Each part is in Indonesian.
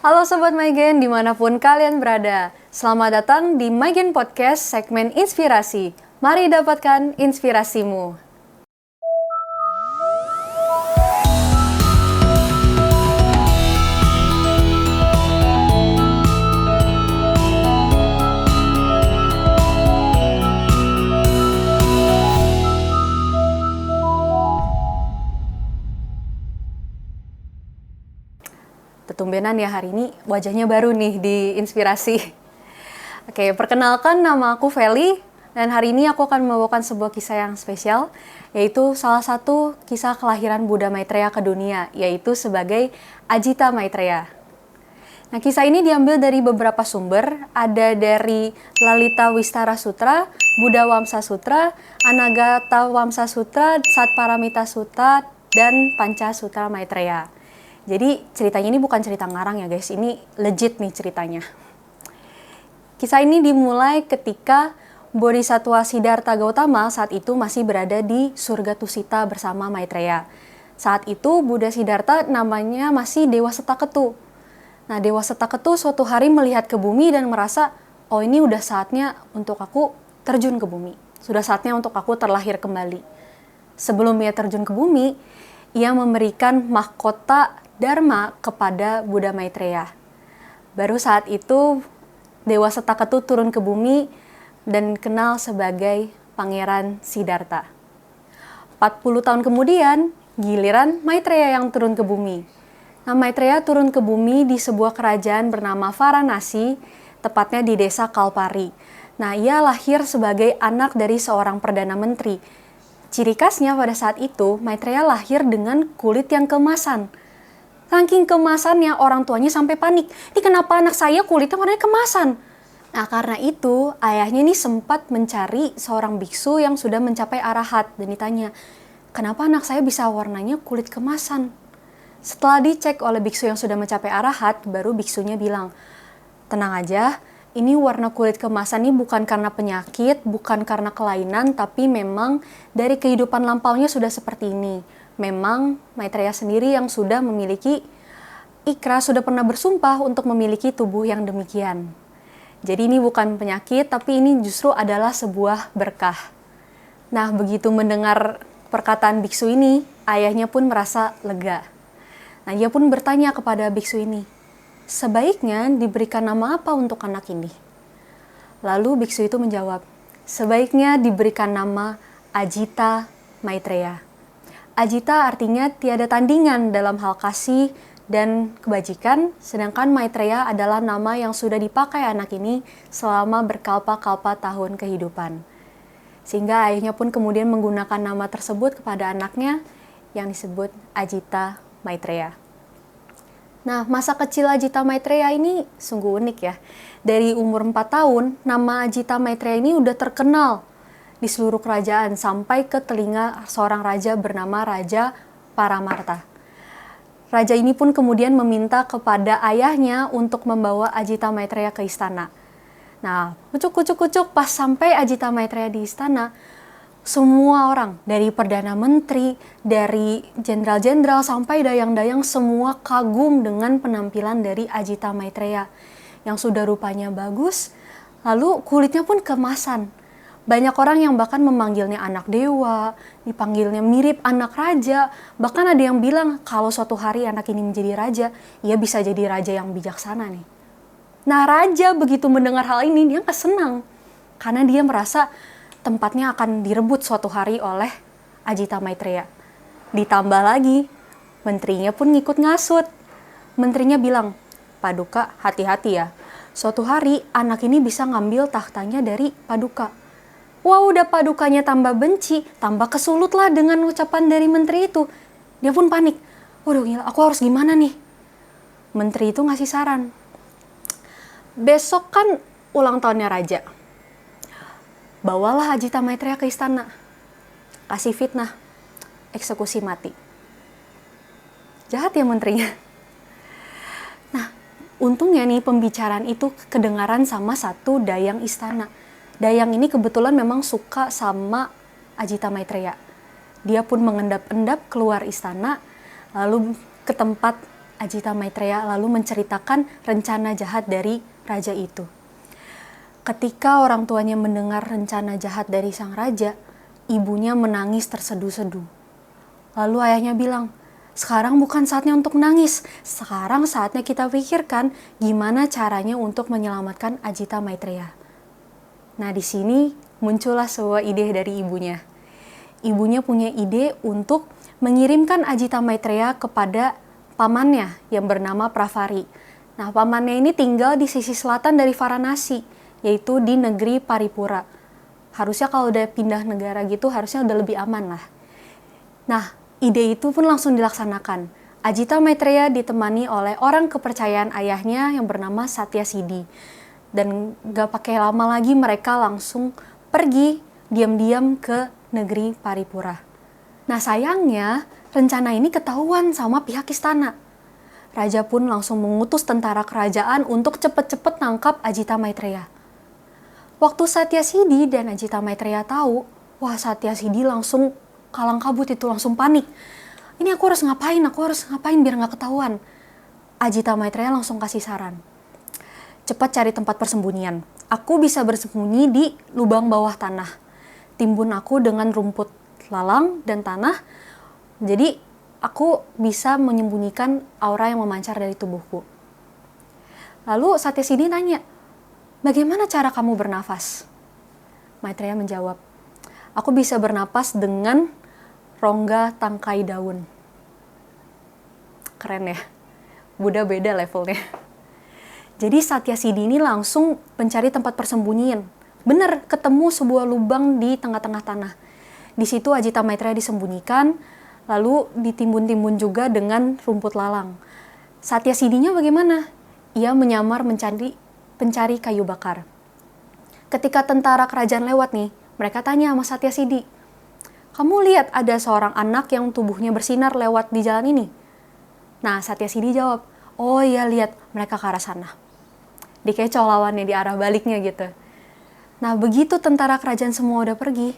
Halo Sobat Maigen dimanapun kalian berada. Selamat datang di Maigen Podcast segmen Inspirasi. Mari dapatkan inspirasimu. Tumbenan ya hari ini wajahnya baru nih di Inspirasi. Oke, perkenalkan nama aku Feli dan hari ini aku akan membawakan sebuah kisah yang spesial, yaitu salah satu kisah kelahiran Buddha Maitreya ke dunia, yaitu sebagai Ajita Maitreya. Nah, kisah ini diambil dari beberapa sumber, ada dari Lalita Vistara Sutra, Buddha Vamsa Sutra, Anagata Vamsa Sutra, Satparamita Sutra, dan Panca Sutra Maitreya. Jadi ceritanya ini bukan cerita ngarang ya guys, ini legit nih ceritanya. Kisah ini dimulai ketika Bodhisattva Siddhartha Gautama saat itu masih berada di surga Tusita bersama Maitreya. Saat itu Buddha Siddhartha namanya masih Dewa Setaketu. Nah, Dewa Setaketu suatu hari melihat ke bumi dan merasa, oh ini udah saatnya untuk aku terjun ke bumi. Sudah saatnya untuk aku terlahir kembali. Sebelum ia terjun ke bumi, ia memberikan mahkota Dharma kepada Buddha Maitreya. Baru saat itu Dewa Setaketu turun ke bumi dan kenal sebagai Pangeran Siddhartha. 40 tahun kemudian, giliran Maitreya yang turun ke bumi. Nah, Maitreya turun ke bumi di sebuah kerajaan bernama Varanasi, tepatnya di desa Kalpari. Nah, ia lahir sebagai anak dari seorang Perdana Menteri. Ciri khasnya pada saat itu, Maitreya lahir dengan kulit yang keemasan. Saking kemasannya, orang tuanya sampai panik. Ini kenapa anak saya kulitnya warnanya kemasan? Nah, karena itu, ayahnya ini sempat mencari seorang biksu yang sudah mencapai arahat. Dan ditanya, kenapa anak saya bisa warnanya kulit kemasan? Setelah dicek oleh biksu yang sudah mencapai arahat, baru biksunya bilang, tenang aja, ini warna kulit kemasan ini bukan karena penyakit, bukan karena kelainan, tapi memang dari kehidupan lampaunya sudah seperti ini. Memang Maitreya sendiri yang sudah memiliki ikrar, sudah pernah bersumpah untuk memiliki tubuh yang demikian. Jadi ini bukan penyakit, tapi ini justru adalah sebuah berkah. Nah, begitu mendengar perkataan biksu ini, ayahnya pun merasa lega. Nah, ia pun bertanya kepada biksu ini, sebaiknya diberikan nama apa untuk anak ini? Lalu biksu itu menjawab, sebaiknya diberikan nama Ajita Maitreya. Ajita artinya tiada tandingan dalam hal kasih dan kebajikan, sedangkan Maitreya adalah nama yang sudah dipakai anak ini selama berkalpa-kalpa tahun kehidupan. Sehingga ayahnya pun kemudian menggunakan nama tersebut kepada anaknya yang disebut Ajita Maitreya. Nah, masa kecil Ajita Maitreya ini sungguh unik ya. Dari umur 4 tahun, nama Ajita Maitreya ini udah terkenal di seluruh kerajaan sampai ke telinga seorang raja bernama Raja Paramarta. Raja ini pun kemudian meminta kepada ayahnya untuk membawa Ajita Maitreya ke istana. Nah, kucuk pas sampai Ajita Maitreya di istana, semua orang dari Perdana Menteri, dari jenderal-jenderal sampai dayang-dayang semua kagum dengan penampilan dari Ajita Maitreya yang sudah rupanya bagus, lalu kulitnya pun kemasan. Banyak orang yang bahkan memanggilnya anak dewa, dipanggilnya mirip anak raja. Bahkan ada yang bilang kalau suatu hari anak ini menjadi raja, ia bisa jadi raja yang bijaksana nih. Nah, raja begitu mendengar hal ini, dia gak senang. Karena dia merasa tempatnya akan direbut suatu hari oleh Ajita Maitreya. Ditambah lagi, menterinya pun ngikut ngasut. Menterinya bilang, Paduka hati-hati ya. Suatu hari anak ini bisa ngambil tahtanya dari Paduka. Wah, udah Padukanya tambah benci, tambah kesulut lah dengan ucapan dari menteri itu. Dia pun panik. Waduh gila, aku harus gimana nih? Menteri itu ngasih saran. Besok kan ulang tahunnya raja. Bawalah Ajita Maitreya ke istana. Kasih fitnah, eksekusi mati. Jahat ya menterinya. Nah, untungnya nih pembicaraan itu kedengaran sama satu dayang istana. Dayang ini kebetulan memang suka sama Ajita Maitreya. Dia pun mengendap-endap keluar istana, lalu ke tempat Ajita Maitreya lalu menceritakan rencana jahat dari raja itu. Ketika orang tuanya mendengar rencana jahat dari sang raja, ibunya menangis terseduh-seduh. Lalu ayahnya bilang, sekarang bukan saatnya untuk menangis. Sekarang saatnya kita pikirkan gimana caranya untuk menyelamatkan Ajita Maitreya. Nah, di sini muncullah sebuah ide dari ibunya. Ibunya punya ide untuk mengirimkan Ajita Maitreya kepada pamannya yang bernama Pravari. Nah, pamannya ini tinggal di sisi selatan dari Varanasi, yaitu di negeri Paripura. Harusnya kalau udah pindah negara gitu, harusnya udah lebih aman lah. Nah, ide itu pun langsung dilaksanakan. Ajita Maitreya ditemani oleh orang kepercayaan ayahnya yang bernama Satyasidi. Dan gak pakai lama lagi mereka langsung pergi diam-diam ke negeri Paripura. Nah, sayangnya rencana ini ketahuan sama pihak istana. Raja pun langsung mengutus tentara kerajaan untuk cepet-cepet nangkap Ajita Maitreya. Waktu Satyasidi dan Ajita Maitreya tahu, wah Satyasidi langsung kalang kabut itu, langsung panik. Ini aku harus ngapain biar nggak ketahuan. Ajita Maitreya langsung kasih saran. Cepat cari tempat persembunyian. Aku bisa bersembunyi di lubang bawah tanah. Timbun aku dengan rumput lalang dan tanah. Jadi aku bisa menyembunyikan aura yang memancar dari tubuhku. Lalu Satyasidi nanya, bagaimana cara kamu bernafas? Maitreya menjawab, aku bisa bernapas dengan rongga tangkai daun. Keren ya? Buddha beda levelnya. Jadi Satyasidi ini langsung mencari tempat persembunyian. Bener, ketemu sebuah lubang di tengah-tengah tanah. Di situ Ajita Maitreya disembunyikan, lalu ditimbun-timbun juga dengan rumput lalang. Satyasidinya bagaimana? Ia menyamar pencari kayu bakar. Ketika tentara kerajaan lewat nih, mereka tanya sama Satyasidi, kamu lihat ada seorang anak yang tubuhnya bersinar lewat di jalan ini? Nah, Satyasidi jawab, oh iya lihat, mereka ke arah sana. Dikecoh lawannya di arah baliknya gitu. Nah, begitu tentara kerajaan semua udah pergi,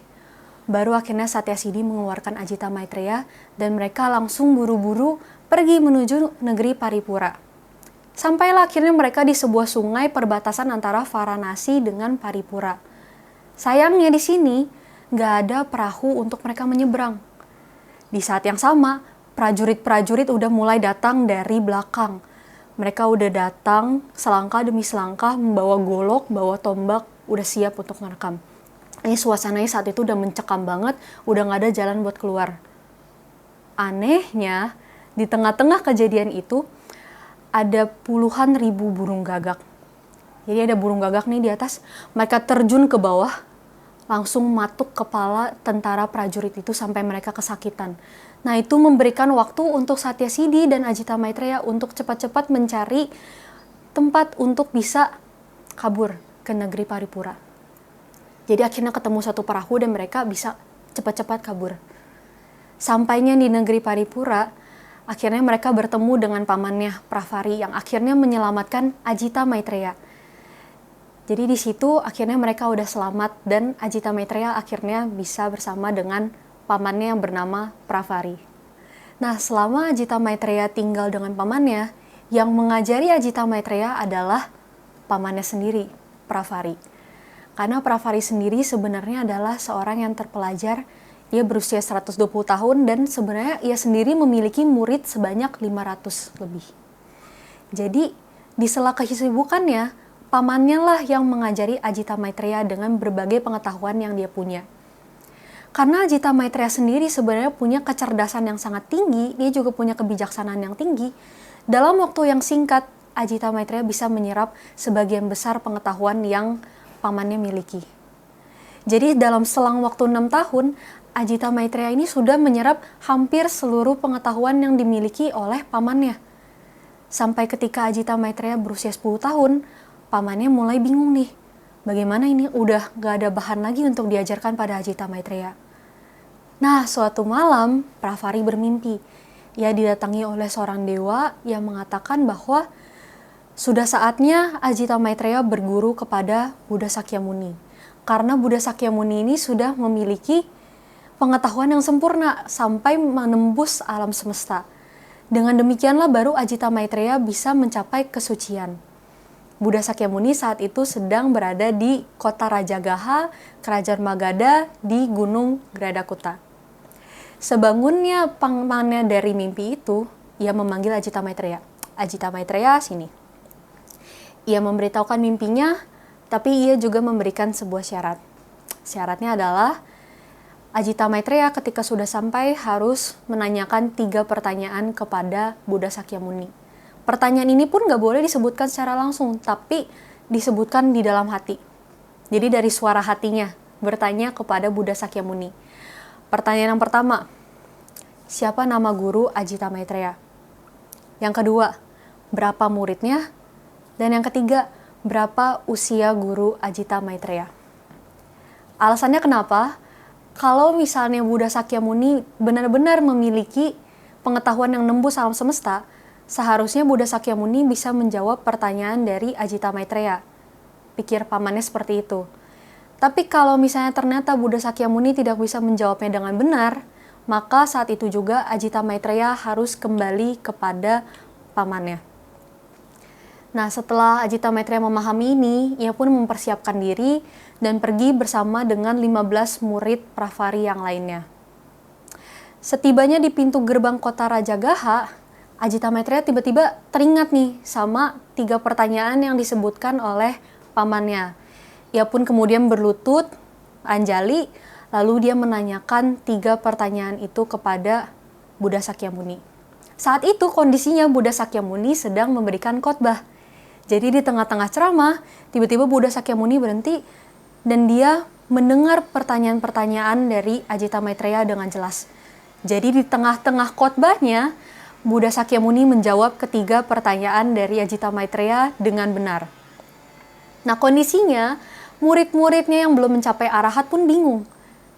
baru akhirnya Satyasidi mengeluarkan Ajita Maitreya dan mereka langsung buru-buru pergi menuju negeri Paripura. Sampailah akhirnya mereka di sebuah sungai perbatasan antara Varanasi dengan Paripura. Sayangnya di sini nggak ada perahu untuk mereka menyeberang. Di saat yang sama, prajurit-prajurit udah mulai datang dari belakang. Mereka udah datang selangkah demi selangkah membawa golok, bawa tombak, udah siap untuk merekam. Ini suasananya saat itu udah mencekam banget, udah gak ada jalan buat keluar. Anehnya, di tengah-tengah kejadian itu, ada puluhan ribu burung gagak. Jadi ada burung gagak nih di atas, mereka terjun ke bawah, langsung matuk kepala tentara prajurit itu sampai mereka kesakitan. Nah, itu memberikan waktu untuk Satyasidi dan Ajita Maitreya untuk cepat-cepat mencari tempat untuk bisa kabur ke negeri Paripura. Jadi akhirnya ketemu satu perahu dan mereka bisa cepat-cepat kabur. Sampainya di negeri Paripura, akhirnya mereka bertemu dengan pamannya Pravari yang akhirnya menyelamatkan Ajita Maitreya. Jadi di situ akhirnya mereka udah selamat dan Ajita Maitreya akhirnya bisa bersama dengan pamannya yang bernama Pravari. Nah, selama Ajita Maitreya tinggal dengan pamannya, yang mengajari Ajita Maitreya adalah pamannya sendiri, Pravari. Karena Pravari sendiri sebenarnya adalah seorang yang terpelajar, ia berusia 120 tahun dan sebenarnya ia sendiri memiliki murid sebanyak 500 lebih. Jadi, di sela kesibukannya, pamannya lah yang mengajari Ajita Maitreya dengan berbagai pengetahuan yang dia punya. Karena Ajita Maitreya sendiri sebenarnya punya kecerdasan yang sangat tinggi, dia juga punya kebijaksanaan yang tinggi. Dalam waktu yang singkat, Ajita Maitreya bisa menyerap sebagian besar pengetahuan yang pamannya miliki. Jadi dalam selang waktu 6 tahun, Ajita Maitreya ini sudah menyerap hampir seluruh pengetahuan yang dimiliki oleh pamannya. Sampai ketika Ajita Maitreya berusia 10 tahun, pamannya mulai bingung nih. Bagaimana ini udah gak ada bahan lagi untuk diajarkan pada Ajita Maitreya. Nah, suatu malam, Pravari bermimpi. Ia didatangi oleh seorang dewa yang mengatakan bahwa sudah saatnya Ajita Maitreya berguru kepada Buddha Sakyamuni. Karena Buddha Sakyamuni ini sudah memiliki pengetahuan yang sempurna sampai menembus alam semesta. Dengan demikianlah baru Ajita Maitreya bisa mencapai kesucian. Buddha Sakyamuni saat itu sedang berada di kota Rajagaha, kerajaan Magadha di Gunung Gradakuta. Sebangunnya pamannya dari mimpi itu, ia memanggil Ajita Maitreya. Ajita Maitreya, sini. Ia memberitahukan mimpinya, tapi ia juga memberikan sebuah syarat. Syaratnya adalah Ajita Maitreya ketika sudah sampai harus menanyakan 3 pertanyaan kepada Buddha Sakyamuni. Pertanyaan ini pun nggak boleh disebutkan secara langsung, tapi disebutkan di dalam hati. Jadi dari suara hatinya bertanya kepada Buddha Sakyamuni. Pertanyaan yang pertama, siapa nama guru Ajita Maitreya? Yang kedua, berapa muridnya? Dan yang ketiga, berapa usia guru Ajita Maitreya? Alasannya kenapa? Kalau misalnya Buddha Sakyamuni benar-benar memiliki pengetahuan yang nembus alam semesta, seharusnya Buddha Sakyamuni bisa menjawab pertanyaan dari Ajita Maitreya. Pikir pamannya seperti itu. Tapi kalau misalnya ternyata Buddha Sakyamuni tidak bisa menjawabnya dengan benar, maka saat itu juga Ajita Maitreya harus kembali kepada pamannya. Nah, setelah Ajita Maitreya memahami ini, ia pun mempersiapkan diri dan pergi bersama dengan 15 murid Pravari yang lainnya. Setibanya di pintu gerbang kota Rajagaha, Ajita Maitreya tiba-tiba teringat nih sama 3 pertanyaan yang disebutkan oleh pamannya. Ia pun kemudian berlutut, anjali, lalu dia menanyakan 3 pertanyaan itu kepada Buddha Sakyamuni. Saat itu kondisinya Buddha Sakyamuni sedang memberikan khotbah. Jadi di tengah-tengah ceramah, tiba-tiba Buddha Sakyamuni berhenti dan dia mendengar pertanyaan-pertanyaan dari Ajita Maitreya dengan jelas. Jadi di tengah-tengah khotbahnya, Buddha Sakyamuni menjawab ketiga pertanyaan dari Ajita Maitreya dengan benar. Nah, kondisinya murid-muridnya yang belum mencapai arahat pun bingung.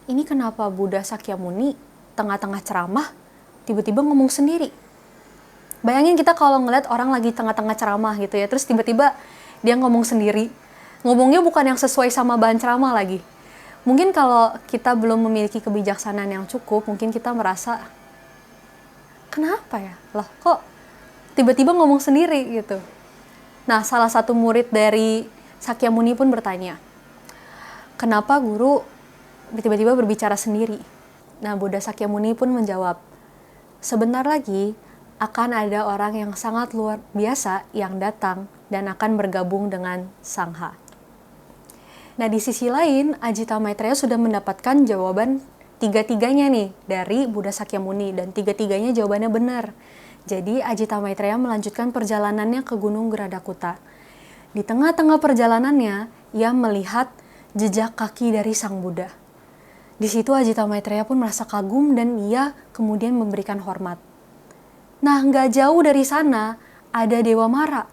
Ini kenapa Buddha Sakyamuni tengah-tengah ceramah tiba-tiba ngomong sendiri? Bayangin kita kalau ngeliat orang lagi tengah-tengah ceramah gitu ya, terus tiba-tiba dia ngomong sendiri. Ngomongnya bukan yang sesuai sama bahan ceramah lagi. Mungkin kalau kita belum memiliki kebijaksanaan yang cukup, mungkin kita merasa, kenapa ya? Loh, kok tiba-tiba ngomong sendiri gitu. Nah, salah satu murid dari Sakyamuni pun bertanya, kenapa guru tiba-tiba berbicara sendiri? Nah, Buddha Sakyamuni pun menjawab, sebentar lagi akan ada orang yang sangat luar biasa yang datang dan akan bergabung dengan Sangha. Nah, di sisi lain, Ajita Maitreya sudah mendapatkan jawaban 3-tiganya nih dari Buddha Sakyamuni, dan 3-tiganya jawabannya benar. Jadi, Ajita Maitreya melanjutkan perjalanannya ke Gunung Gradakuta. Di tengah-tengah perjalanannya, ia melihat jejak kaki dari Sang Buddha. Di situ Ajita Maitreya pun merasa kagum dan ia kemudian memberikan hormat. Nah, nggak jauh dari sana ada Dewa Mara.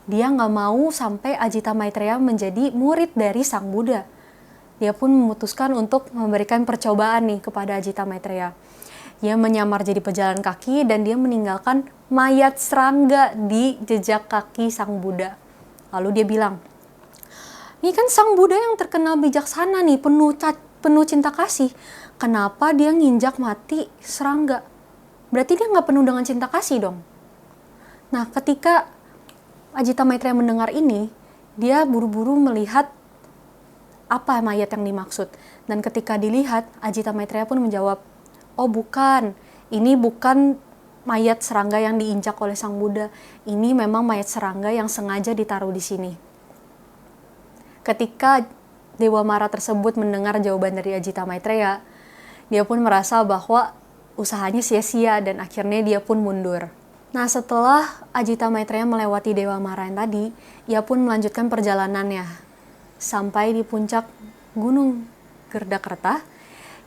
Dia nggak mau sampai Ajita Maitreya menjadi murid dari Sang Buddha. Dia pun memutuskan untuk memberikan percobaan nih kepada Ajita Maitreya. Dia menyamar jadi pejalan kaki dan dia meninggalkan mayat serangga di jejak kaki Sang Buddha. Lalu dia bilang, ini kan Sang Buddha yang terkenal bijaksana nih, penuh cinta kasih. Kenapa dia nginjak mati serangga? Berarti dia nggak penuh dengan cinta kasih dong. Nah, ketika Ajita Maitreya mendengar ini, dia buru-buru melihat apa mayat yang dimaksud. Dan ketika dilihat, Ajita Maitreya pun menjawab, oh bukan, ini bukan mayat serangga yang diinjak oleh Sang Buddha. Ini memang mayat serangga yang sengaja ditaruh di sini. Ketika Dewa Mara tersebut mendengar jawaban dari Ajita Maitreya, dia pun merasa bahwa usahanya sia-sia dan akhirnya dia pun mundur. Nah, setelah Ajita Maitreya melewati Dewa Mara yang tadi, ia pun melanjutkan perjalanannya. Sampai di puncak Gunung Gerdakerta,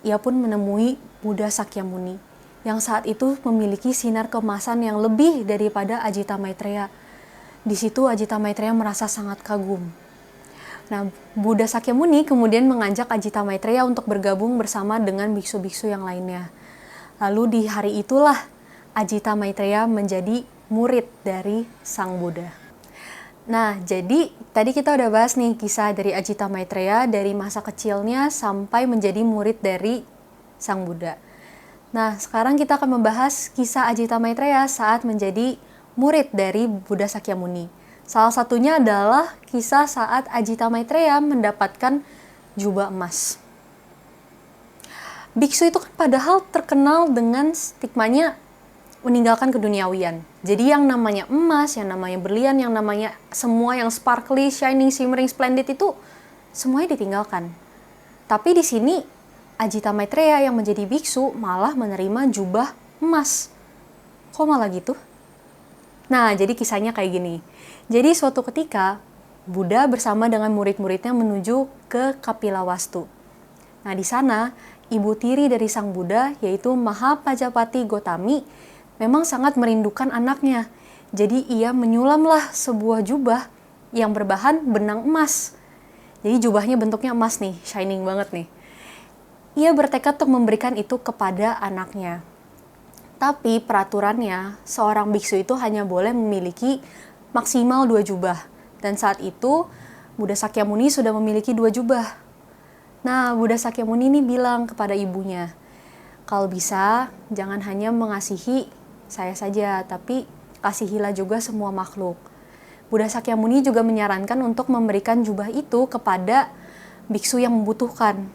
ia pun menemui Buddha Sakyamuni, yang saat itu memiliki sinar keemasan yang lebih daripada Ajita Maitreya. Di situ Ajita Maitreya merasa sangat kagum. Nah, Buddha Sakyamuni kemudian mengajak Ajita Maitreya untuk bergabung bersama dengan biksu-biksu yang lainnya. Lalu di hari itulah Ajita Maitreya menjadi murid dari Sang Buddha. Nah, jadi tadi kita udah bahas nih kisah dari Ajita Maitreya dari masa kecilnya sampai menjadi murid dari Sang Buddha. Nah, sekarang kita akan membahas kisah Ajita Maitreya saat menjadi murid dari Buddha Sakyamuni. Salah satunya adalah kisah saat Ajita Maitreya mendapatkan jubah emas. Biksu itu kan padahal terkenal dengan stigmanya meninggalkan keduniawian. Jadi yang namanya emas, yang namanya berlian, yang namanya semua yang sparkly, shining, shimmering, splendid itu semuanya ditinggalkan. Tapi di sini Ajita Maitreya yang menjadi biksu malah menerima jubah emas. Kok malah gitu? Nah, jadi kisahnya kayak gini. Jadi suatu ketika, Buddha bersama dengan murid-muridnya menuju ke Kapilawastu. Nah, di sana, ibu tiri dari sang Buddha, yaitu Mahapajapati Gotami, memang sangat merindukan anaknya. Jadi ia menyulamlah sebuah jubah yang berbahan benang emas. Jadi jubahnya bentuknya emas nih, shining banget nih. Ia bertekad untuk memberikan itu kepada anaknya. Tapi peraturannya, seorang biksu itu hanya boleh memiliki maksimal 2 jubah. Dan saat itu, Buddha Sakyamuni sudah memiliki 2 jubah. Nah, Buddha Sakyamuni ini bilang kepada ibunya, kalau bisa, jangan hanya mengasihi saya saja, tapi kasihilah juga semua makhluk. Buddha Sakyamuni juga menyarankan untuk memberikan jubah itu kepada biksu yang membutuhkan.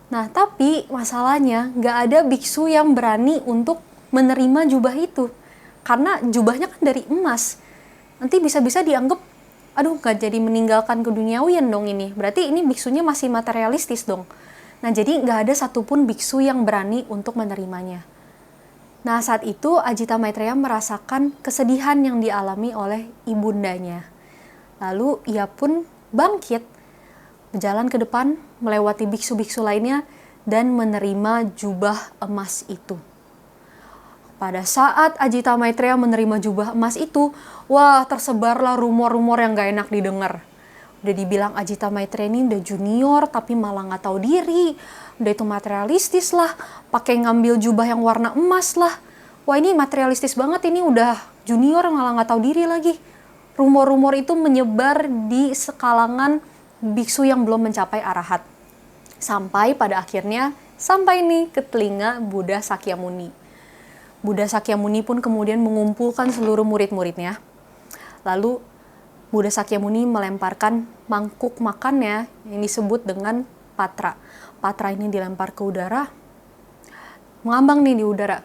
Nah, tapi masalahnya nggak ada biksu yang berani untuk menerima jubah itu. Karena jubahnya kan dari emas. Nanti bisa-bisa dianggap, aduh nggak jadi meninggalkan keduniawian dong ini. Berarti ini biksunya masih materialistis dong. Nah, jadi nggak ada satupun biksu yang berani untuk menerimanya. Nah, saat itu Ajita Maitreya merasakan kesedihan yang dialami oleh ibundanya. Lalu ia pun bangkit, berjalan ke depan, melewati biksu-biksu lainnya, dan menerima jubah emas itu. Pada saat Ajita Maitreya menerima jubah emas itu, wah tersebarlah rumor-rumor yang gak enak didengar. Udah dibilang Ajita Maitreya ini udah junior, tapi malah gak tahu diri. Udah itu materialistis lah, pakai ngambil jubah yang warna emas lah. Wah ini materialistis banget, ini udah junior malah gak tahu diri lagi. Rumor-rumor itu menyebar di sekalangan biksu yang belum mencapai arahat. Sampai pada akhirnya, sampai nih ke telinga Buddha Sakyamuni. Buddha Sakyamuni pun kemudian mengumpulkan seluruh murid-muridnya. Lalu Buddha Sakyamuni melemparkan mangkuk makannya yang disebut dengan patra. Patra ini dilempar ke udara, mengambang nih di udara.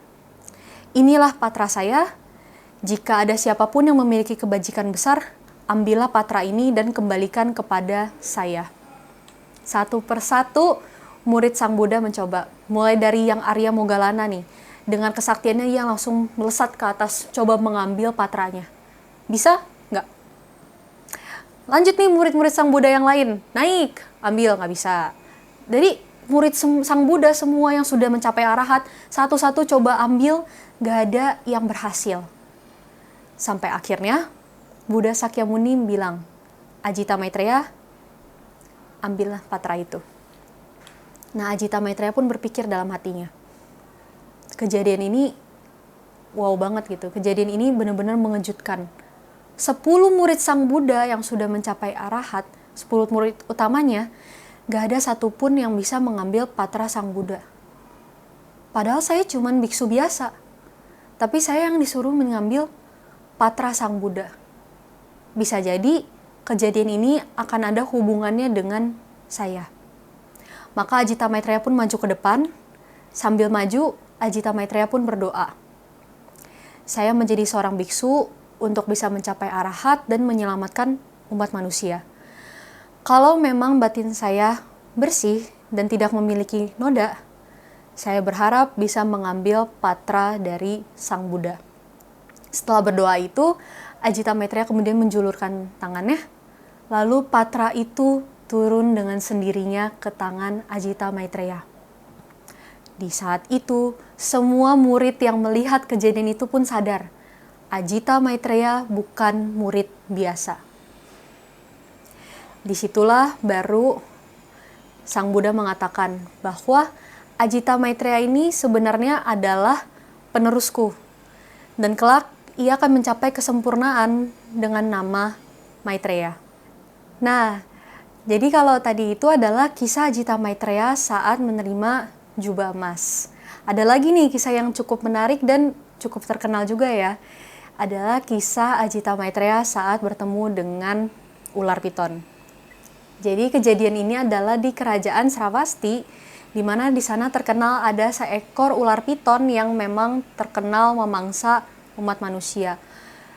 Inilah patra saya, jika ada siapapun yang memiliki kebajikan besar, ambillah patra ini dan kembalikan kepada saya. Satu persatu murid Sang Buddha mencoba. Mulai dari yang Arya Moggallana nih. Dengan kesaktiannya ia langsung melesat ke atas, coba mengambil patranya. Bisa? Nggak. Lanjut nih murid-murid Sang Buddha yang lain. Naik, ambil, nggak bisa. Jadi murid Sang Buddha semua yang sudah mencapai arahat, satu-satu coba ambil, nggak ada yang berhasil. Sampai akhirnya Buddha Sakyamuni bilang, Ajita Maitreya, ambillah patra itu. Nah, Ajita Maitreya pun berpikir dalam hatinya. Kejadian ini, wow banget gitu. Kejadian ini benar-benar mengejutkan. 10 murid Sang Buddha yang sudah mencapai arahat, 10 murid utamanya, gak ada satupun yang bisa mengambil patra Sang Buddha. Padahal saya cuman biksu biasa. Tapi saya yang disuruh mengambil patra Sang Buddha. Bisa jadi kejadian ini akan ada hubungannya dengan saya. Maka Ajita Maitreya pun maju ke depan. Sambil maju, Ajita Maitreya pun berdoa. Saya menjadi seorang biksu untuk bisa mencapai arahat dan menyelamatkan umat manusia. Kalau memang batin saya bersih dan tidak memiliki noda, saya berharap bisa mengambil patra dari Sang Buddha. Setelah berdoa itu, Ajita Maitreya kemudian menjulurkan tangannya, lalu patra itu turun dengan sendirinya ke tangan Ajita Maitreya. Di saat itu, semua murid yang melihat kejadian itu pun sadar, Ajita Maitreya bukan murid biasa. Disitulah baru Sang Buddha mengatakan bahwa Ajita Maitreya ini sebenarnya adalah penerusku. Dan kelak ia akan mencapai kesempurnaan dengan nama Maitreya. Nah, jadi kalau tadi itu adalah kisah Ajita Maitreya saat menerima jubah emas. Ada lagi nih kisah yang cukup menarik dan cukup terkenal juga ya. Adalah kisah Ajita Maitreya saat bertemu dengan ular piton. Jadi kejadian ini adalah di kerajaan Sravasti, di mana di sana terkenal ada seekor ular piton yang memang terkenal memangsa umat manusia.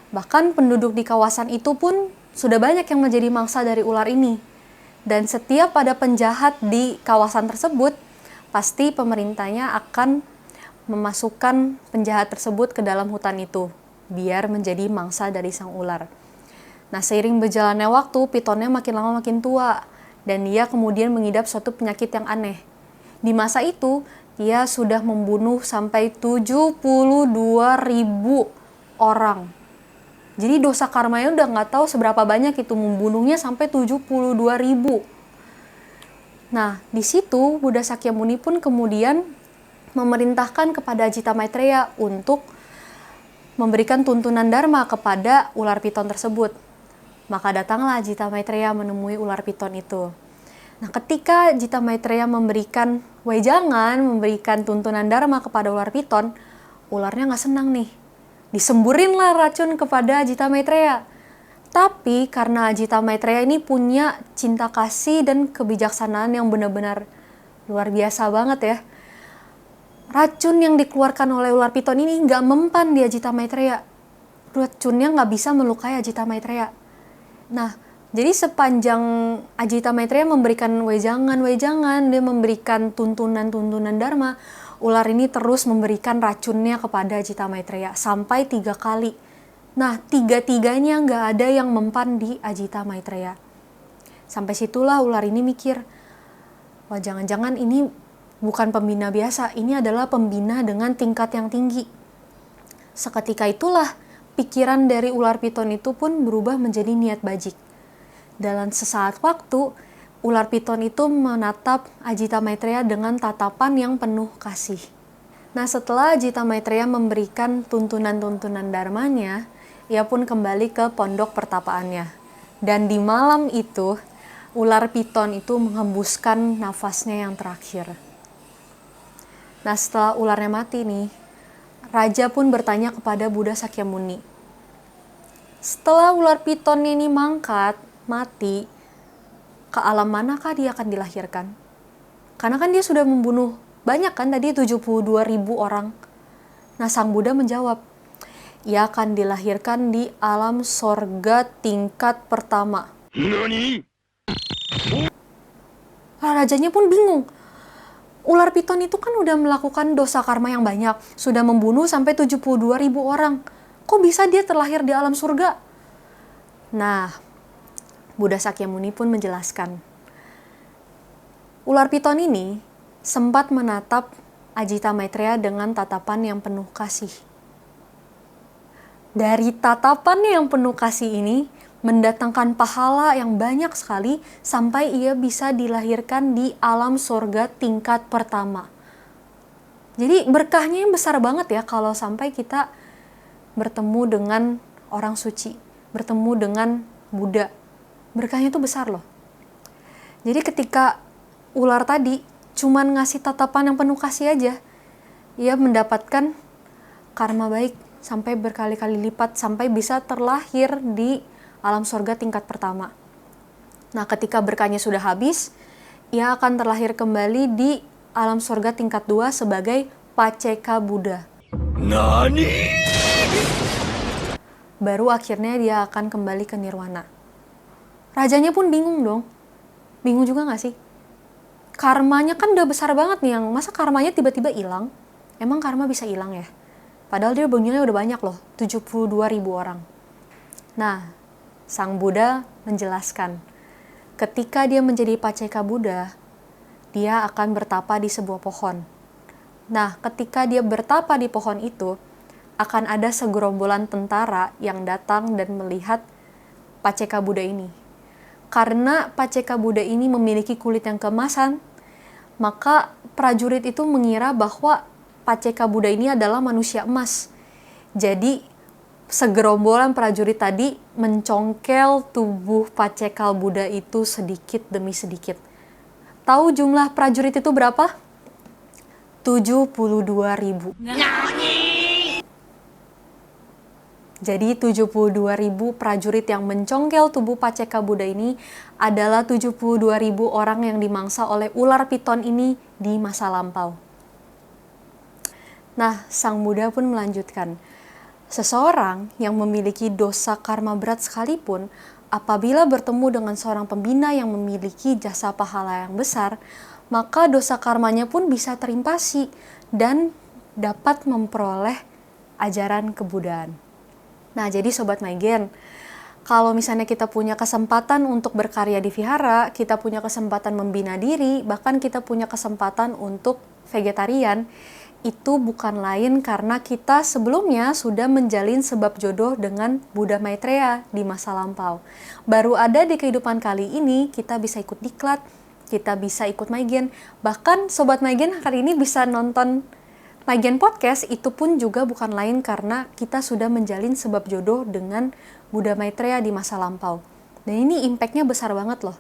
Bahkan penduduk di kawasan itu pun sudah banyak yang menjadi mangsa dari ular ini. Dan setiap ada penjahat di kawasan tersebut, pasti pemerintahnya akan memasukkan penjahat tersebut ke dalam hutan itu, biar menjadi mangsa dari sang ular. Nah, seiring berjalannya waktu, pitonnya makin lama makin tua, dan dia kemudian mengidap suatu penyakit yang aneh. Di masa itu, dia sudah membunuh sampai 72.000 orang. Jadi dosa karmanya udah nggak tahu seberapa banyak itu, membunuhnya sampai 72.000. Nah, di situ Buddha Sakyamuni pun kemudian memerintahkan kepada Ajita Maitreya untuk memberikan tuntunan dharma kepada ular piton tersebut. Maka datanglah Ajita Maitreya menemui ular piton itu. Nah, ketika Ajita Maitreya memberikan wejangan, memberikan tuntunan dharma kepada ular piton, ularnya nggak senang nih. Disemburinlah racun kepada Ajita Maitreya. Tapi karena Ajita Maitreya ini punya cinta kasih dan kebijaksanaan yang benar-benar luar biasa banget ya. Racun yang dikeluarkan oleh ular piton ini nggak mempan di Ajita Maitreya. Racunnya nggak bisa melukai Ajita Maitreya. Nah, jadi sepanjang Ajita Maitreya memberikan wejangan, dia memberikan tuntunan-tuntunan dharma, ular ini terus memberikan racunnya kepada Ajita Maitreya sampai 3 kali. Nah, 3-tiganya nggak ada yang mempan di Ajita Maitreya. Sampai situlah ular ini mikir, wah jangan-jangan ini bukan pembina biasa, ini adalah pembina dengan tingkat yang tinggi. Seketika itulah pikiran dari ular piton itu pun berubah menjadi niat bajik. Dalam sesaat waktu, ular piton itu menatap Ajita Maitreya dengan tatapan yang penuh kasih. Nah, setelah Ajita Maitreya memberikan tuntunan-tuntunan dharmanya, ia pun kembali ke pondok pertapaannya. Dan di malam itu, ular piton itu menghembuskan nafasnya yang terakhir. Nah, setelah ularnya mati nih, raja pun bertanya kepada Buddha Sakyamuni. Setelah ular pitonnya ini mati, ke alam manakah dia akan dilahirkan? Karena kan dia sudah membunuh banyak kan tadi 72.000 orang. Nah, sang Buddha menjawab, ia akan dilahirkan di alam sorga tingkat pertama. Nani? Rajanya pun bingung. Ular piton itu kan udah melakukan dosa karma yang banyak, sudah membunuh sampai 72.000 orang. Kok bisa dia terlahir di alam surga? Nah, Buddha Sakyamuni pun menjelaskan. Ular piton ini sempat menatap Ajita Maitreya dengan tatapan yang penuh kasih. Dari tatapan yang penuh kasih ini, mendatangkan pahala yang banyak sekali sampai ia bisa dilahirkan di alam surga tingkat pertama. Jadi berkahnya yang besar banget ya kalau sampai kita bertemu dengan orang suci, bertemu dengan Buddha. Berkahnya itu besar loh. Jadi ketika ular tadi cuman ngasih tatapan yang penuh kasih aja, ia mendapatkan karma baik sampai berkali-kali lipat sampai bisa terlahir di alam surga tingkat pertama. Nah, ketika berkahnya sudah habis, ia akan terlahir kembali di alam surga tingkat 2 sebagai Paceka Buddha. Nani? Baru akhirnya dia akan kembali ke nirwana. Rajanya pun bingung dong. Bingung juga gak sih? Karmanya kan udah besar banget nih, yang masa karmanya tiba-tiba hilang? Emang karma bisa hilang ya? Padahal dia bunuhnya udah banyak loh, 72.000 orang. Nah, sang Buddha menjelaskan, ketika dia menjadi Paceka Buddha, dia akan bertapa di sebuah pohon. Nah, ketika dia bertapa di pohon itu, akan ada segerombolan tentara yang datang dan melihat Paceka Buddha ini. Karena Paceka Buddha ini memiliki kulit yang keemasan, maka prajurit itu mengira bahwa Paceka Buddha ini adalah manusia emas. Jadi, segerombolan prajurit tadi mencongkel tubuh Paceka Buddha itu sedikit demi sedikit. Tahu jumlah prajurit itu berapa? 72.000. Jadi 72.000 prajurit yang mencongkel tubuh Paceka Buddha ini adalah 72.000 orang yang dimangsa oleh ular piton ini di masa lampau. Nah, Sang Buddha pun melanjutkan, seseorang yang memiliki dosa karma berat sekalipun, apabila bertemu dengan seorang pembina yang memiliki jasa pahala yang besar, maka dosa karmanya pun bisa terimpasi dan dapat memperoleh ajaran kebudaan. Nah, jadi Sobat Maigen, kalau misalnya kita punya kesempatan untuk berkarya di vihara, kita punya kesempatan membina diri, bahkan kita punya kesempatan untuk vegetarian, itu bukan lain karena kita sebelumnya sudah menjalin sebab jodoh dengan Buddha Maitreya di masa lampau. Baru ada di kehidupan kali ini, kita bisa ikut diklat, kita bisa ikut Maigen, bahkan Sobat Maigen hari ini bisa nonton Maigen Podcast, itu pun juga bukan lain karena kita sudah menjalin sebab jodoh dengan Buddha Maitreya di masa lampau. Dan ini impact-nya besar banget loh.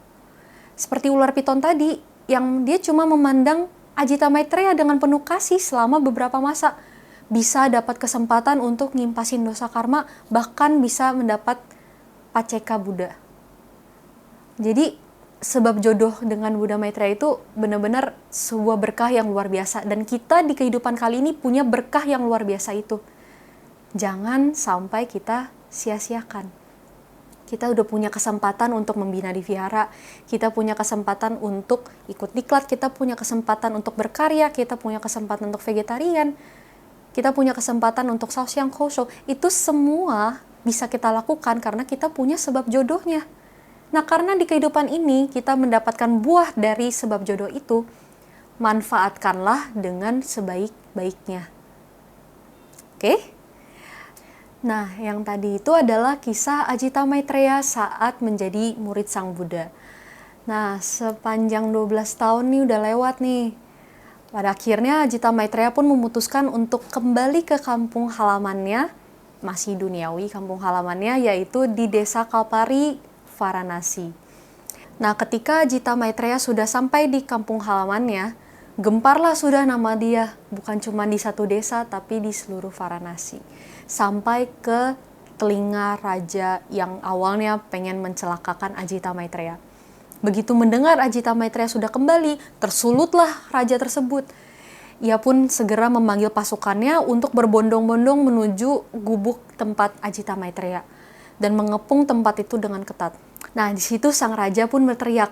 Seperti ular piton tadi, yang dia cuma memandang Ajita Maitreya dengan penuh kasih selama beberapa masa. Bisa dapat kesempatan untuk ngimpasin dosa karma, bahkan bisa mendapat Paceka Buddha. Jadi, sebab jodoh dengan Buddha Maitreya itu benar-benar sebuah berkah yang luar biasa. Dan kita di kehidupan kali ini punya berkah yang luar biasa itu. Jangan sampai kita sia-siakan. Kita udah punya kesempatan untuk membina di vihara, kita punya kesempatan untuk ikut diklat, kita punya kesempatan untuk berkarya, kita punya kesempatan untuk vegetarian, kita punya kesempatan untuk saosyang kosho. Itu semua bisa kita lakukan karena kita punya sebab jodohnya. Nah, karena di kehidupan ini kita mendapatkan buah dari sebab jodoh itu, manfaatkanlah dengan sebaik-baiknya. Oke? Nah, yang tadi itu adalah kisah Ajita Maitreya saat menjadi murid Sang Buddha. Nah, sepanjang 12 tahun nih udah lewat nih. Pada akhirnya Ajita Maitreya pun memutuskan untuk kembali ke kampung halamannya, masih duniawi kampung halamannya, yaitu di desa Kalpari, Varanasi. Nah, ketika Ajita Maitreya sudah sampai di kampung halamannya, gemparlah sudah nama dia, bukan cuma di satu desa, tapi di seluruh Varanasi. Sampai ke telinga raja yang awalnya pengen mencelakakan Ajita Maitreya. Begitu mendengar Ajita Maitreya sudah kembali, tersulutlah raja tersebut. Ia pun segera memanggil pasukannya untuk berbondong-bondong menuju gubuk tempat Ajita Maitreya dan mengepung tempat itu dengan ketat. Nah, di situ sang raja pun berteriak,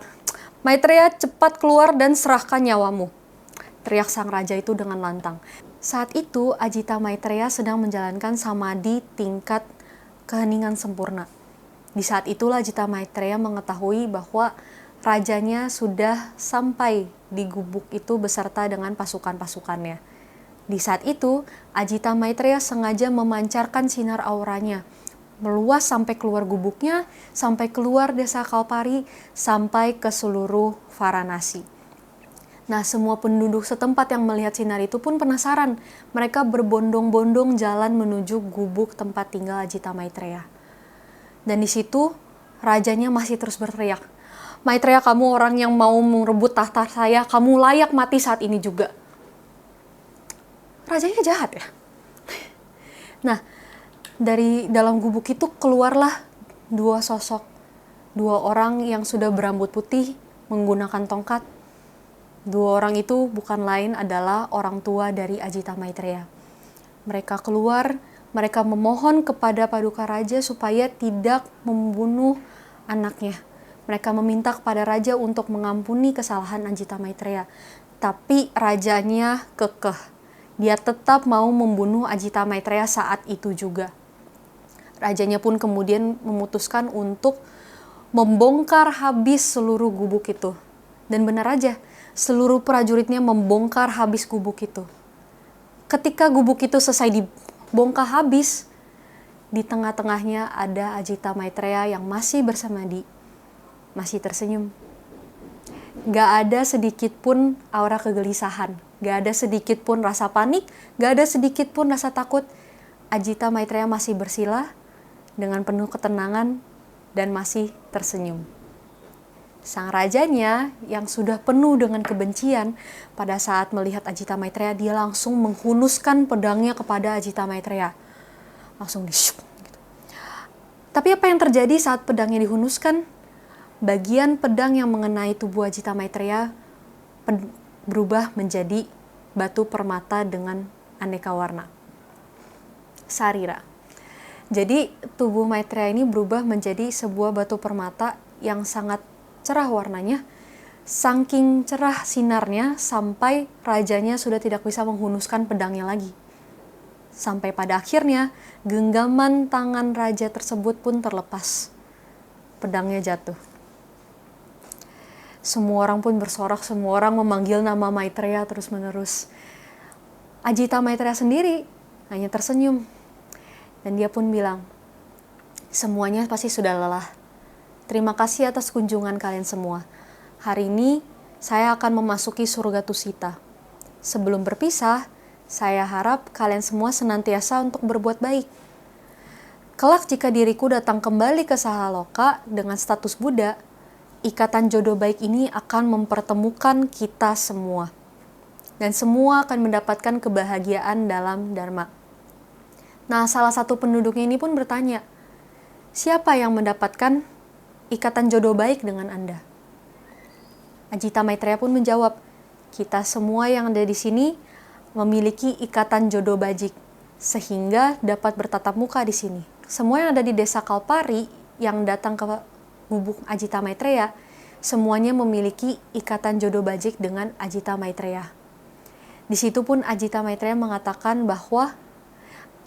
"Maitreya, cepat keluar dan serahkan nyawamu." Teriak sang raja itu dengan lantang. Saat itu, Ajita Maitreya sedang menjalankan samadhi tingkat keheningan sempurna. Di saat itulah Ajita Maitreya mengetahui bahwa rajanya sudah sampai di gubuk itu beserta dengan pasukan-pasukannya. Di saat itu, Ajita Maitreya sengaja memancarkan sinar auranya, meluas sampai keluar gubuknya, sampai keluar desa Kalpari, sampai ke seluruh Varanasi. Nah, semua penduduk setempat yang melihat sinar itu pun penasaran. Mereka berbondong-bondong jalan menuju gubuk tempat tinggal Ajita Maitreya. Dan di situ, rajanya masih terus berteriak, "Maitreya, kamu orang yang mau merebut tahta saya, kamu layak mati saat ini juga." Rajanya jahat ya. Nah, dari dalam gubuk itu keluarlah dua sosok. Dua orang yang sudah berambut putih, menggunakan tongkat. Dua orang itu bukan lain adalah orang tua dari Ajita Maitreya. Mereka keluar, mereka memohon kepada Paduka Raja supaya tidak membunuh anaknya. Mereka meminta kepada Raja untuk mengampuni kesalahan Ajita Maitreya. Tapi rajanya kekeh. Dia tetap mau membunuh Ajita Maitreya saat itu juga. Rajanya pun kemudian memutuskan untuk membongkar habis seluruh gubuk itu. Dan benar aja, seluruh prajuritnya membongkar habis gubuk itu. Ketika gubuk itu selesai dibongkar habis, di tengah-tengahnya ada Ajita Maitreya yang masih bersamadi, masih tersenyum. Gak ada sedikit pun aura kegelisahan, gak ada sedikit pun rasa panik, gak ada sedikit pun rasa takut. Ajita Maitreya masih bersila dengan penuh ketenangan dan masih tersenyum. Sang rajanya yang sudah penuh dengan kebencian, pada saat melihat Ajita Maitreya, dia langsung menghunuskan pedangnya kepada Ajita Maitreya. Langsung disyuk. Gitu. Tapi apa yang terjadi saat pedangnya dihunuskan? Bagian pedang yang mengenai tubuh Ajita Maitreya berubah menjadi batu permata dengan aneka warna. Sarira. Jadi tubuh Maitreya ini berubah menjadi sebuah batu permata yang sangat cerah warnanya, saking cerah sinarnya sampai rajanya sudah tidak bisa menghunuskan pedangnya lagi. Sampai pada akhirnya genggaman tangan raja tersebut pun terlepas. Pedangnya jatuh. Semua orang pun bersorak, semua orang memanggil nama Maitreya terus-menerus. Ajita Maitreya sendiri hanya tersenyum. Dan dia pun bilang, semuanya pasti sudah lelah. Terima kasih atas kunjungan kalian semua. Hari ini saya akan memasuki surga Tusita. Sebelum berpisah, saya harap kalian semua senantiasa untuk berbuat baik. Kelak jika diriku datang kembali ke Sahaloka dengan status Buddha, ikatan jodoh baik ini akan mempertemukan kita semua. Dan semua akan mendapatkan kebahagiaan dalam Dharma. Nah, salah satu penduduknya ini pun bertanya, siapa yang mendapatkan ikatan jodoh baik dengan Anda? Ajita Maitreya pun menjawab, kita semua yang ada di sini memiliki ikatan jodoh bajik, sehingga dapat bertatap muka di sini. Semua yang ada di desa Kalpari yang datang ke gubuk Ajita Maitreya, semuanya memiliki ikatan jodoh bajik dengan Ajita Maitreya. Di situ pun Ajita Maitreya mengatakan bahwa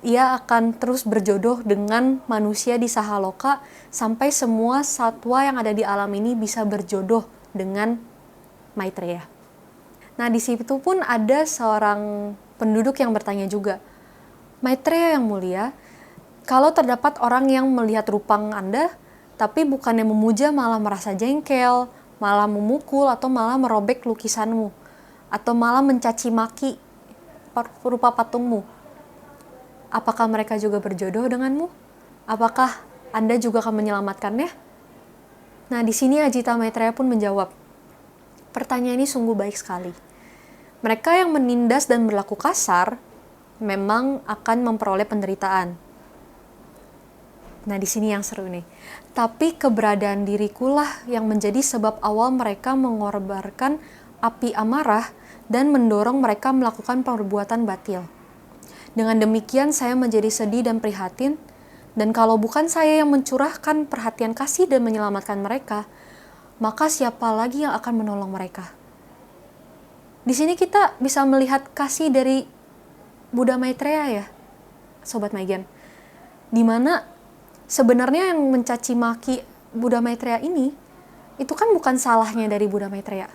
ia akan terus berjodoh dengan manusia di Sahaloka sampai semua satwa yang ada di alam ini bisa berjodoh dengan Maitreya. Nah, di situ pun ada seorang penduduk yang bertanya juga, Maitreya yang mulia, kalau terdapat orang yang melihat rupang Anda, tapi bukannya memuja malah merasa jengkel, malah memukul atau malah merobek lukisanmu, atau malah mencaci maki rupa patungmu, apakah mereka juga berjodoh denganmu? Apakah Anda juga akan menyelamatkannya? Nah, di sini Ajita Maitreya pun menjawab, pertanyaan ini sungguh baik sekali. Mereka yang menindas dan berlaku kasar memang akan memperoleh penderitaan. Nah, di sini yang seru nih. Tapi keberadaan dirikulah yang menjadi sebab awal mereka mengorbankan api amarah dan mendorong mereka melakukan perbuatan batil. Dengan demikian saya menjadi sedih dan prihatin, dan kalau bukan saya yang mencurahkan perhatian kasih dan menyelamatkan mereka, maka siapa lagi yang akan menolong mereka? Di sini kita bisa melihat kasih dari Buddha Maitreya ya, Sobat Maigen. Dimana sebenarnya yang mencaci maki Buddha Maitreya ini, itu kan bukan salahnya dari Buddha Maitreya.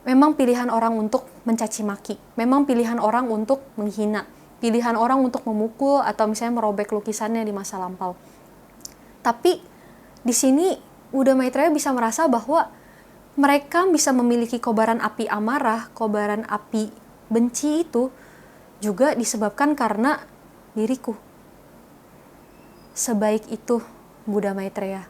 Memang pilihan orang untuk mencaci maki, memang pilihan orang untuk menghina, pilihan orang untuk memukul atau misalnya merobek lukisannya di masa lampau. Tapi di sini Buddha Maitreya bisa merasa bahwa mereka bisa memiliki kobaran api amarah, kobaran api benci itu juga disebabkan karena diriku. Sebaik itu Buddha Maitreya.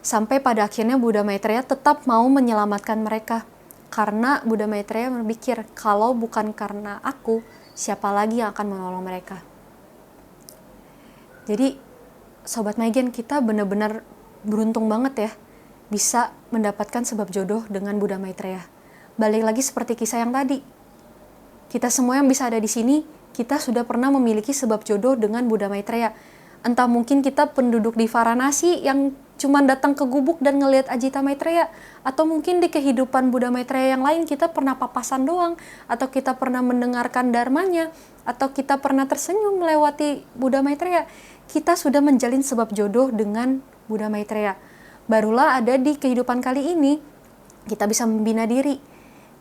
Sampai pada akhirnya Buddha Maitreya tetap mau menyelamatkan mereka. Karena Buddha Maitreya berpikir, kalau bukan karena aku, siapa lagi yang akan menolong mereka? Jadi, Sobat Maigen, kita benar-benar beruntung banget ya bisa mendapatkan sebab jodoh dengan Buddha Maitreya. Balik lagi seperti kisah yang tadi. Kita semua yang bisa ada di sini, kita sudah pernah memiliki sebab jodoh dengan Buddha Maitreya. Entah mungkin kita penduduk di Varanasi yang cuma datang ke gubuk dan ngelihat Ajita Maitreya, atau mungkin di kehidupan Buddha Maitreya yang lain kita pernah papasan doang, atau kita pernah mendengarkan dharmanya, atau kita pernah tersenyum melewati Buddha Maitreya. Kita sudah menjalin sebab jodoh dengan Buddha Maitreya. Barulah ada di kehidupan kali ini, kita bisa membina diri,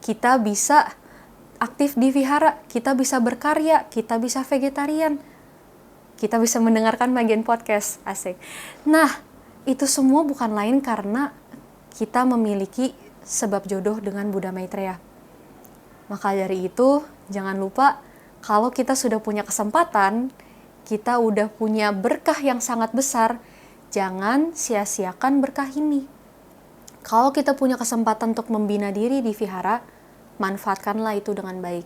kita bisa aktif di vihara, kita bisa berkarya, kita bisa vegetarian, kita bisa mendengarkan bagian podcast, asik. Nah, itu semua bukan lain karena kita memiliki sebab jodoh dengan Buddha Maitreya. Maka dari itu, jangan lupa kalau kita sudah punya kesempatan, kita udah punya berkah yang sangat besar, jangan sia-siakan berkah ini. Kalau kita punya kesempatan untuk membina diri di vihara, manfaatkanlah itu dengan baik.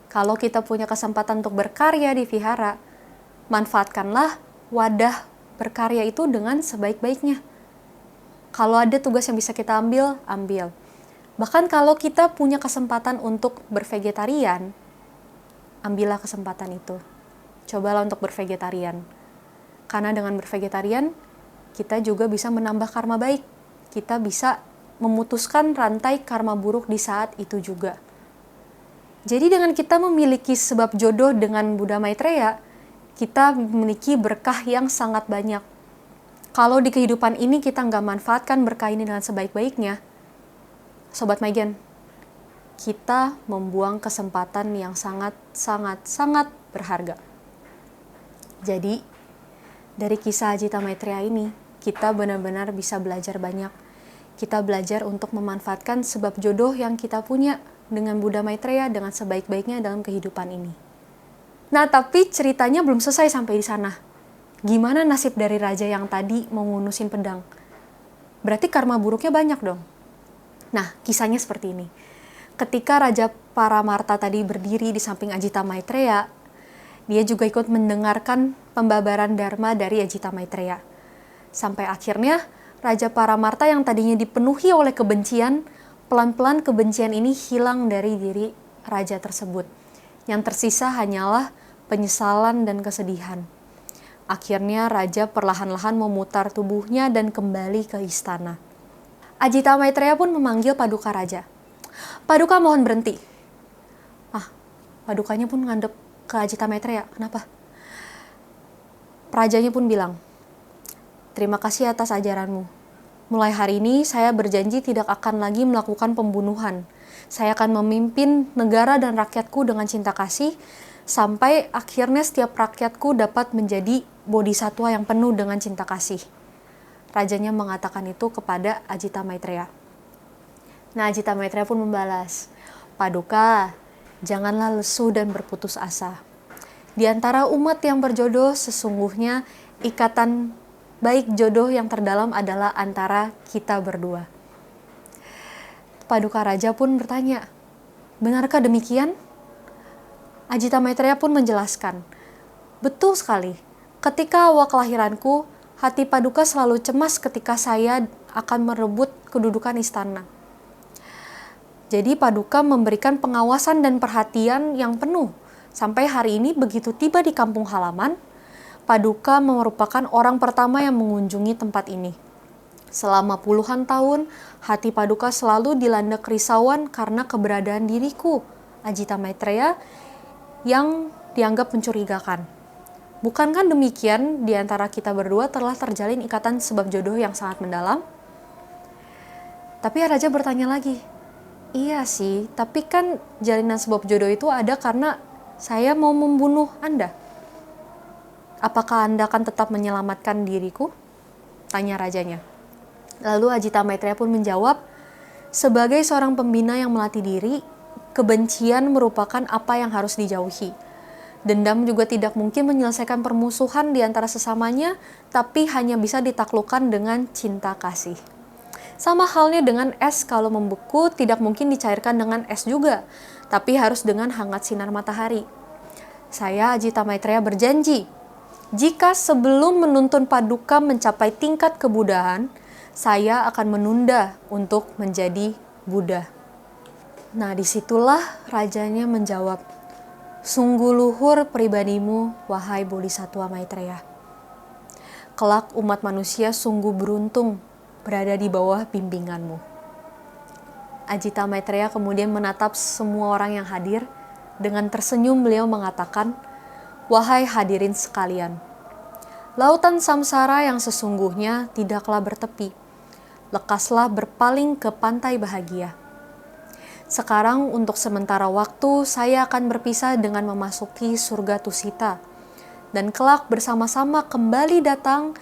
Kalau kita punya kesempatan untuk berkarya di vihara, manfaatkanlah wadah berkarya itu dengan sebaik-baiknya. Kalau ada tugas yang bisa kita ambil, ambil. Bahkan kalau kita punya kesempatan untuk bervegetarian, ambillah kesempatan itu. Cobalah untuk bervegetarian. Karena dengan bervegetarian, kita juga bisa menambah karma baik. Kita bisa memutuskan rantai karma buruk di saat itu juga. Jadi dengan kita memiliki sebab jodoh dengan Buddha Maitreya, kita memiliki berkah yang sangat banyak. Kalau di kehidupan ini kita nggak manfaatkan berkah ini dengan sebaik-baiknya, Sobat Maigen, kita membuang kesempatan yang sangat berharga. Jadi, dari kisah Ajita Maitreya ini, kita benar-benar bisa belajar banyak. Kita belajar untuk memanfaatkan sebab jodoh yang kita punya dengan Buddha Maitreya dengan sebaik-baiknya dalam kehidupan ini. Nah, tapi ceritanya belum selesai sampai di sana. Gimana nasib dari raja yang tadi mau ngunusin pedang? Berarti karma buruknya banyak dong. Nah, kisahnya seperti ini. Ketika Raja Paramarta tadi berdiri di samping Ajita Maitreya, dia juga ikut mendengarkan pembabaran dharma dari Ajita Maitreya. Sampai akhirnya, Raja Paramarta yang tadinya dipenuhi oleh kebencian, pelan-pelan kebencian ini hilang dari diri raja tersebut. Yang tersisa hanyalah penyesalan dan kesedihan. Akhirnya raja perlahan-lahan memutar tubuhnya dan kembali ke istana. Ajita Maitreya pun memanggil Paduka Raja. Paduka mohon berhenti. Padukanya pun ngadep ke Ajita Maitreya. Kenapa? Rajanya pun bilang, terima kasih atas ajaranmu. Mulai hari ini saya berjanji tidak akan lagi melakukan pembunuhan. Saya akan memimpin negara dan rakyatku dengan cinta kasih, sampai akhirnya setiap rakyatku dapat menjadi bodhisatwa yang penuh dengan cinta kasih. Rajanya mengatakan itu kepada Ajita Maitreya. Nah, Ajita Maitreya pun membalas, Paduka, janganlah lesu dan berputus asa. Di antara umat yang berjodoh, sesungguhnya ikatan baik jodoh yang terdalam adalah antara kita berdua. Paduka Raja pun bertanya, benarkah demikian? Ajita Maitreya pun menjelaskan, betul sekali. Ketika awal kelahiranku, hati Paduka selalu cemas ketika saya akan merebut kedudukan istana. Jadi Paduka memberikan pengawasan dan perhatian yang penuh. Sampai hari ini begitu tiba di kampung halaman, Paduka merupakan orang pertama yang mengunjungi tempat ini. Selama puluhan tahun, hati Paduka selalu dilanda kerisauan karena keberadaan diriku, Ajita Maitreya, yang dianggap mencurigakan. Bukankah demikian di antara kita berdua telah terjalin ikatan sebab jodoh yang sangat mendalam? Tapi Raja bertanya lagi, iya sih, tapi kan jalinan sebab jodoh itu ada karena saya mau membunuh Anda. Apakah Anda akan tetap menyelamatkan diriku? Tanya rajanya. Lalu Ajita Maitreya pun menjawab, sebagai seorang pembina yang melatih diri, kebencian merupakan apa yang harus dijauhi. Dendam juga tidak mungkin menyelesaikan permusuhan di antara sesamanya, tapi hanya bisa ditaklukkan dengan cinta kasih. Sama halnya dengan es, kalau membeku tidak mungkin dicairkan dengan es juga, tapi harus dengan hangat sinar matahari. Saya, Ajita Maitreya, berjanji, jika sebelum menuntun Paduka mencapai tingkat kebudahan, saya akan menunda untuk menjadi Buddha. Nah, disitulah rajanya menjawab, sungguh luhur pribadimu, wahai Bodhisatwa Maitreya. Kelak umat manusia sungguh beruntung berada di bawah bimbinganmu. Ajita Maitreya kemudian menatap semua orang yang hadir. Dengan tersenyum beliau mengatakan, wahai hadirin sekalian, lautan samsara yang sesungguhnya tidaklah bertepi. Lekaslah berpaling ke pantai bahagia. Sekarang untuk sementara waktu saya akan berpisah dengan memasuki surga Tusita. Dan kelak bersama-sama kembali datang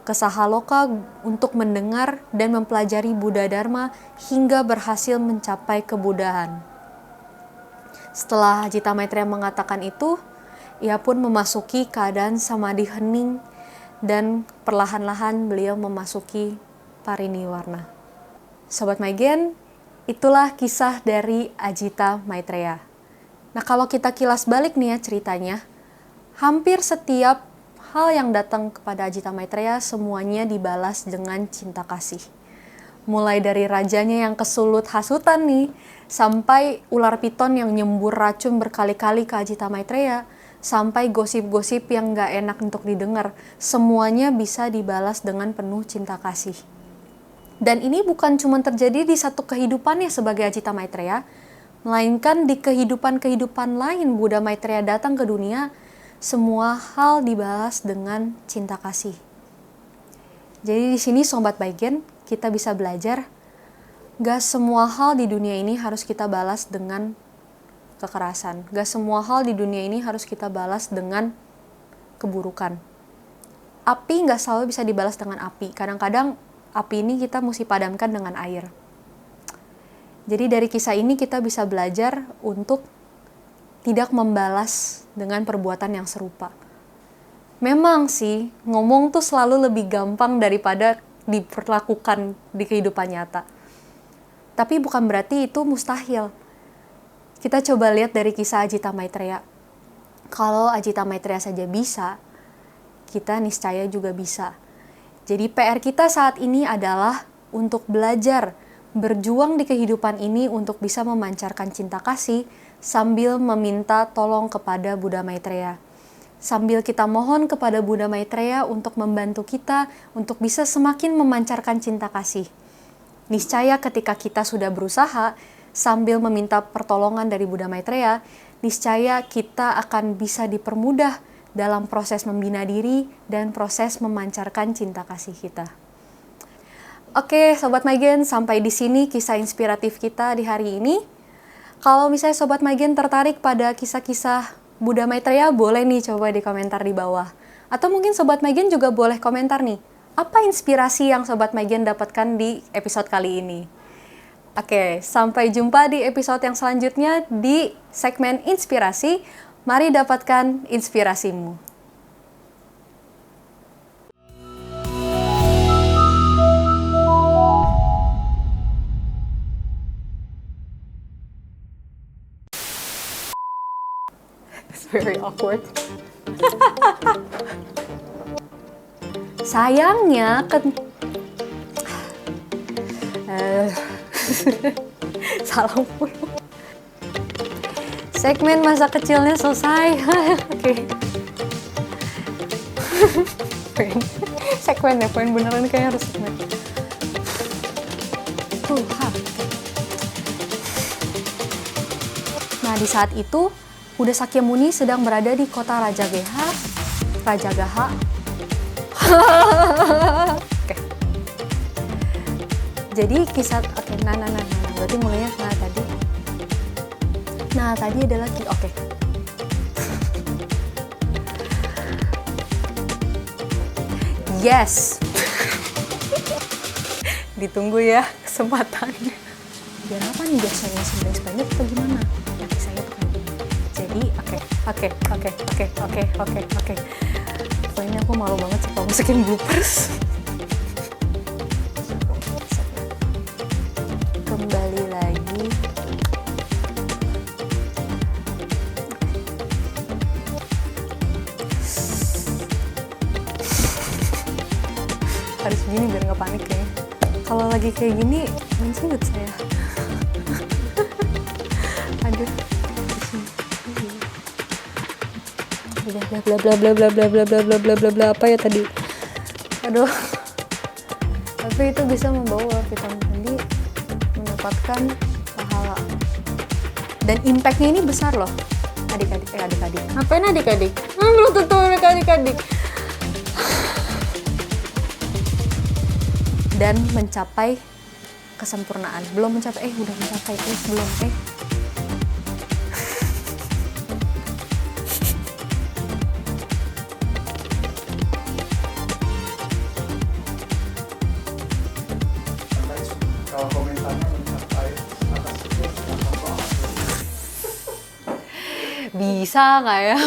ke Sahaloka untuk mendengar dan mempelajari Buddha Dharma hingga berhasil mencapai kebudahan. Setelah Ajita Maitreya mengatakan itu, ia pun memasuki keadaan samadhi hening dan perlahan-lahan beliau memasuki pariniwarna. Sobat Maigen, itulah kisah dari Ajita Maitreya. Nah, kalau kita kilas balik nih ya ceritanya, hampir setiap hal yang datang kepada Ajita Maitreya semuanya dibalas dengan cinta kasih. Mulai dari rajanya yang kesulut hasutan nih, sampai ular piton yang nyembur racun berkali-kali ke Ajita Maitreya, sampai gosip-gosip yang gak enak untuk didengar, semuanya bisa dibalas dengan penuh cinta kasih. Dan ini bukan cuma terjadi di satu kehidupannya sebagai Ajita Maitreya, melainkan di kehidupan-kehidupan lain Buddha Maitreya datang ke dunia, semua hal dibalas dengan cinta kasih. Jadi di sini Sobat Maigen, kita bisa belajar, gak semua hal di dunia ini harus kita balas dengan kekerasan. Gak semua hal di dunia ini harus kita balas dengan keburukan. Api gak selalu bisa dibalas dengan api. Kadang-kadang api ini kita mesti padamkan dengan air. Jadi dari kisah ini kita bisa belajar untuk tidak membalas dengan perbuatan yang serupa. Memang sih, ngomong tuh selalu lebih gampang daripada diperlakukan di kehidupan nyata. Tapi bukan berarti itu mustahil. Kita coba lihat dari kisah Ajita Maitreya. Kalau Ajita Maitreya saja bisa, kita niscaya juga bisa. Jadi PR kita saat ini adalah untuk belajar, berjuang di kehidupan ini untuk bisa memancarkan cinta kasih sambil meminta tolong kepada Buddha Maitreya. Sambil kita mohon kepada Buddha Maitreya untuk membantu kita untuk bisa semakin memancarkan cinta kasih. Niscaya ketika kita sudah berusaha sambil meminta pertolongan dari Buddha Maitreya, niscaya kita akan bisa dipermudah dalam proses membina diri dan proses memancarkan cinta kasih kita. Oke, Sobat Maigen, sampai di sini kisah inspiratif kita di hari ini. Kalau misalnya Sobat Maigen tertarik pada kisah-kisah Buddha Maitreya, boleh nih coba di komentar di bawah. Atau mungkin Sobat Maigen juga boleh komentar nih, apa inspirasi yang Sobat Maigen dapatkan di episode kali ini? Oke, sampai jumpa di episode yang selanjutnya di segmen inspirasi. Mari dapatkan inspirasimu. It's very awkward. Sayangnya salah mulu. Segmen masa kecilnya selesai. Oke. Segmen ya, poin beneran kayaknya harus segmen. Nah, di saat itu Buddha Sakyamuni sedang berada di kota Rajagaha. Oke. Jadi kisah, nah. Berarti mulainya tadi. Nah, tadi adalah oke. Yes. Ditunggu ya kesempatannya. Biar apa nih, biar saya pendek atau gimana? Ya, kisahnya tuh kayak gini. Jadi, oke. Pokoknya aku malu banget sih kalau masukin bloopers. Kembali lagi. Harus gini biar nggak panik ya. Kalau lagi kayak gini, menciut saya. Aduh. Bla apa ya tadi? Aduh. Tapi itu bisa membawa kita tadi mendapatkan pahala. Dan impact-nya ini besar loh. Adik-adik. Ngapain adik-adik? Belum tentu adik-adik. Dan mencapai kesempurnaan. Belum mencapai, udah mencapai, belum, Kalau komentarnya mencapai atas itu, Bisa nggak ya?